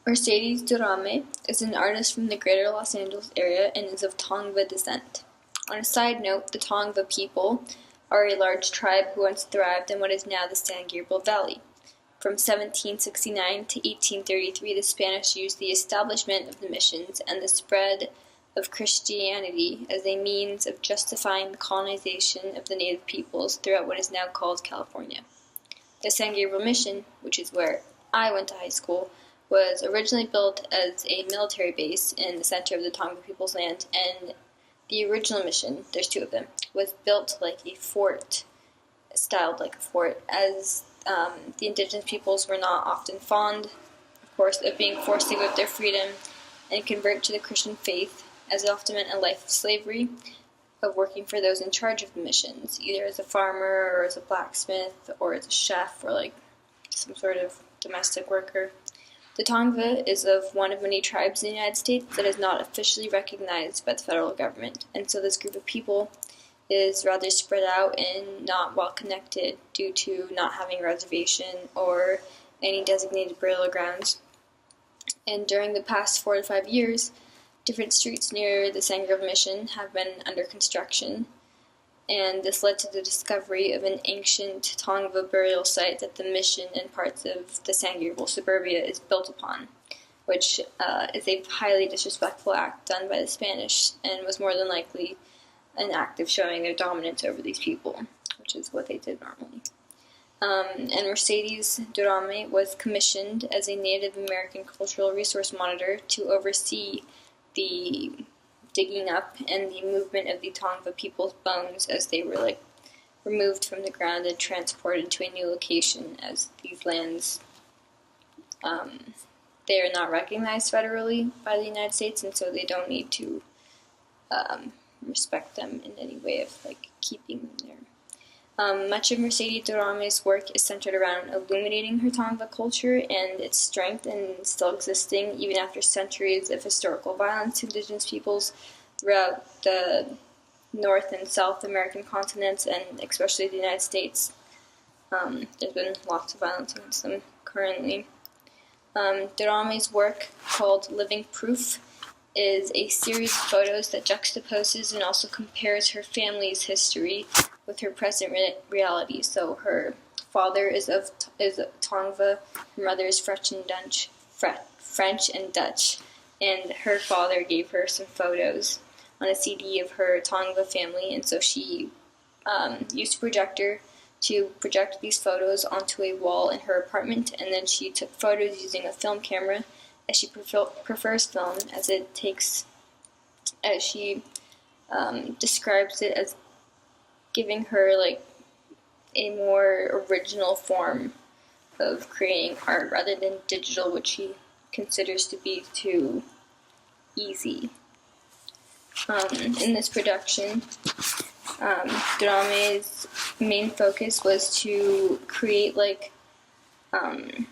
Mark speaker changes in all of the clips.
Speaker 1: Mercedes Dorame is an artist from the greater Los Angeles area and is of Tongva descent. On a side note, the Tongva people are a large tribe who once thrived in what is now the San Gabriel Valley. From 1769 to 1833, the Spanish used the establishment of the missions and the spread of Christianity as a means of justifying the colonization of the native peoples throughout what is now called California. The San Gabriel Mission, which is where I went to high school, was originally built as a military base in the center of the Tongva people's land, and the original mission, there's two of them, was built like a fort, styled like a fort, as the indigenous peoples were not often fond, of course, of being forced to give up their freedom and convert to the Christian faith, as it often meant a life of slavery, of working for those in charge of the missions, either as a farmer or as a blacksmith or as a chef or like some sort of domestic worker. The Tongva is of one of many tribes in the United States that is not officially recognized by the federal government, and so this group of people is rather spread out and not well connected due to not having a reservation or any designated burial grounds. And during the past 4 to 5 years, different streets near the San Gabriel Mission have been under construction, and this led to the discovery of an ancient Tongva burial site that the mission and parts of the San Gabriel suburbia is built upon, which is a highly disrespectful act done by the Spanish and was more than likely an act of showing their dominance over these people, which is what they did normally. And Mercedes Dorame was commissioned as a Native American cultural resource monitor to oversee the digging up and the movement of the Tongva people's bones as they were removed from the ground and transported to a new location, as these lands they are not recognized federally by the United States, and so they don't need to respect them in any way of keeping them there. Much of Mercedes Dorame's work is centered around illuminating her Tongva culture and its strength in still existing even after centuries of historical violence to indigenous peoples throughout the North and South American continents, and especially the United States. There's been lots of violence against them currently. Dorame's work, called Living Proof, is a series of photos that juxtaposes and also compares her family's history with her present reality. So her father is Tongva, her mother is French and Dutch, and her father gave her some photos on a CD of her Tongva family, and so she used a projector to project these photos onto a wall in her apartment, and then she took photos using a film camera, as she prefers film, as she describes it as giving her a more original form of creating art rather than digital, which she considers to be too easy. In this production, Dorame's main focus was to create an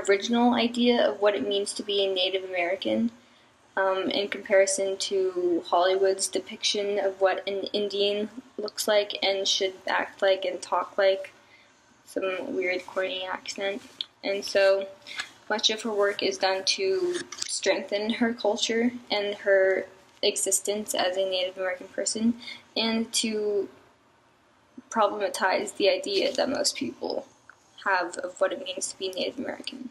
Speaker 1: original idea of what it means to be a Native American, in comparison to Hollywood's depiction of what an Indian looks like and should act like and talk like, some weird corny accent. And so much of her work is done to strengthen her culture and her existence as a Native American person, and to problematize the idea that most people have of what it means to be Native American.